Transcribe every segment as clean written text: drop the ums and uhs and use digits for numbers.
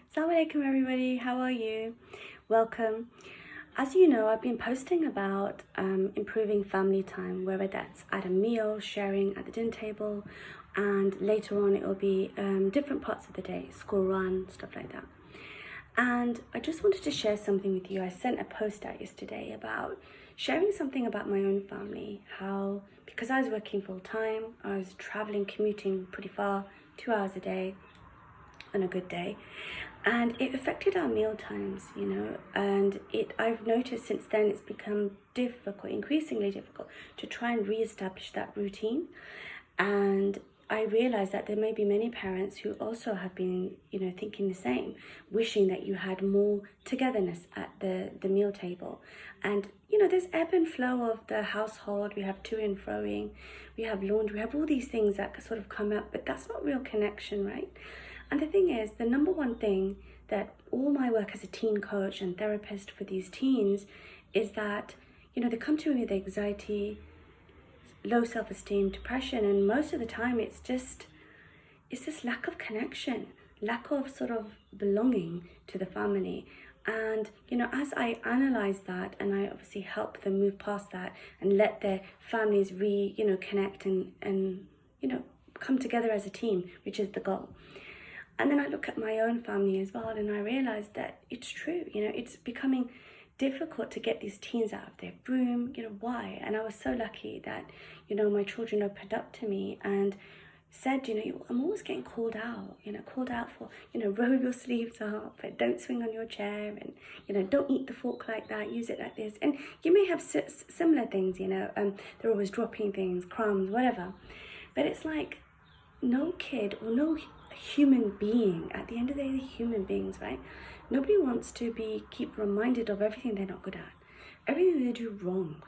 Assalamu alaikum everybody, how are you? Welcome. As you know, I've been posting about improving family time, whether that's at a meal, sharing at the dinner table, and later on it will be different parts of the day, school run, stuff like that. And I just wanted to share something with you. I sent a post out yesterday about sharing something about my own family, how, because I was working full time, I was traveling, commuting pretty far, 2 hours a day on a good day, and it affected our meal times, and I've noticed since then it's become difficult, increasingly difficult, to try and re-establish that routine. And I realized that there may be many parents who also have been, thinking the same, wishing that you had more togetherness at the meal table. And, there's ebb and flow of the household. We have to and froing, we have laundry, we have all these things that sort of come up, but that's not real connection, right? And the thing is, the number one thing that all my work as a teen coach and therapist for these teens is that, they come to me with anxiety, low self-esteem, depression, and most of the time it's this lack of connection, lack of sort of belonging to the family. And as I analyze that, and I obviously help them move past that and let their families connect and come together as a team, which is the goal. And then I look at my own family as well, and I realize that it's true. It's becoming difficult to get these teens out of their room. Why? And I was so lucky that, my children opened up to me and said, I'm always getting called out for, roll your sleeves up, and don't swing on your chair, and, don't eat the fork like that, use it like this. And you may have similar things, they're always dropping things, crumbs, whatever. But it's like no kid or no human being, at the end of the day, they're human beings, right? Nobody wants to keep reminded of everything they're not good at, everything they do wrong.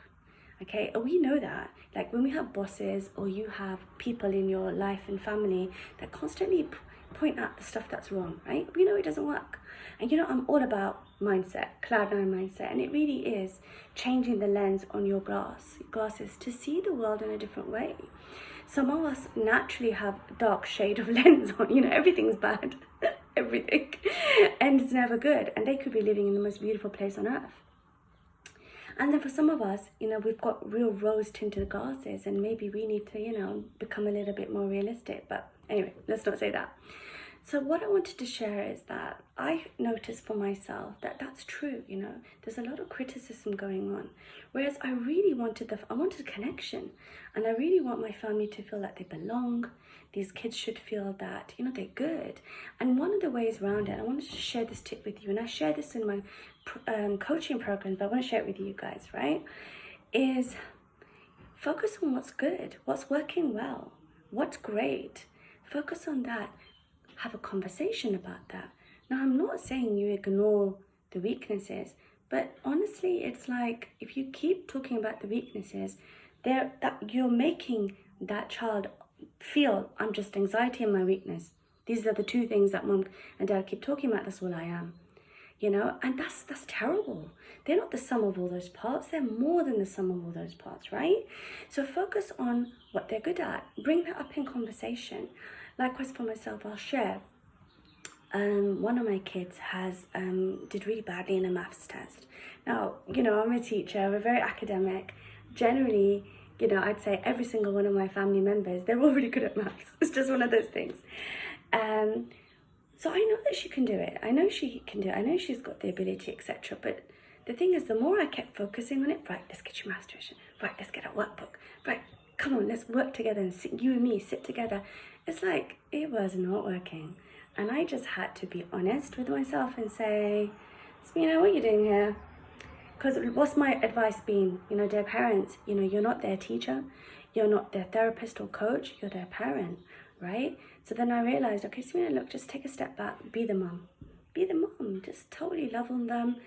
Okay, we know that. Like when we have bosses or you have people in your life and family that constantly point out the stuff that's wrong, right? We know it doesn't work. And I'm all about mindset, cloud nine mindset, and it really is changing the lens on your glasses to see the world in a different way. Some of us naturally have dark shade of lens on, everything's bad, everything, and it's never good. And they could be living in the most beautiful place on earth. And then for some of us, we've got real rose tinted glasses, and maybe we need to, become a little bit more realistic. But anyway, let's not say that. So what I wanted to share is that I noticed for myself that that's true. There's a lot of criticism going on, whereas I really wanted I wanted connection, and I really want my family to feel like they belong. These kids should feel that they're good. And one of the ways around it, I wanted to share this tip with you, and I share this in my coaching program, but I want to share it with you guys, right? Is focus on what's good, what's working well, what's great. Focus on that. Have a conversation about that. Now, I'm not saying you ignore the weaknesses, but honestly, it's like if you keep talking about the weaknesses, that you're making that child feel, I'm just anxiety and my weakness. These are the two things that mom and dad keep talking about. That's all I am. And that's terrible. They're not the sum of all those parts. They're more than the sum of all those parts, right? So focus on what they're good at. Bring that up in conversation. Likewise for myself, I'll share. One of my kids did really badly in a maths test. Now, I'm a teacher. We're very academic. Generally, I'd say every single one of my family members, they're all really good at maths. It's just one of those things. So I know that she can do it. I know she can do it. I know she's got the ability, etc. But the thing is, the more I kept focusing on it, right, let's get your maths tuition. Right, let's get a workbook. Right, come on, let's work together and you and me sit together. It's like, it was not working. And I just had to be honest with myself and say, Smina, what are you doing here? Because what's my advice been? Dear parents, you're not their teacher. You're not their therapist or coach. You're their parent, right? So then I realized, okay, Smina, look, just take a step back. Be the mom. Be the mom. Just totally love on them.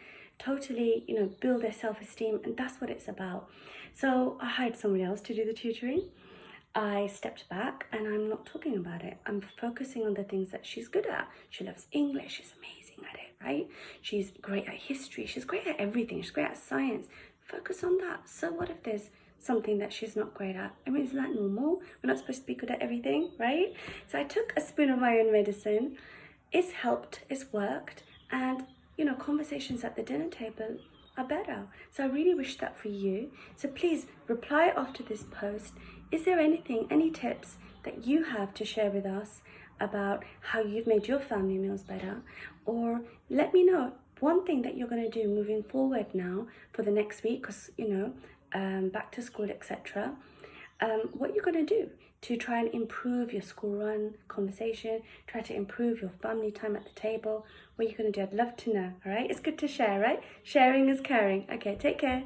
Totally, build their self-esteem. And that's what it's about. So I hired somebody else to do the tutoring. I stepped back and I'm not talking about it. I'm focusing on the things that she's good at. She loves English. She's amazing at it, right? She's great at history. She's great at everything. She's great at science. Focus on that. So what if there's something that she's not great at? I mean, isn't that normal? We're not supposed to be good at everything, right? So I took a spoon of my own medicine it's helped, it's worked, and you know, conversations at the dinner table are better. So I really wish that for you. So please reply after this post. Is there anything, any tips that you have to share with us about how you've made your family meals better? Or let me know one thing that you're going to do moving forward now for the next week, because you know, back to school, etc. What you're going to do to try and improve your school run conversation, try to improve your family time at the table. What you're going to do, I'd love to know. All right, it's good to share, right? Sharing is caring. Okay, take care.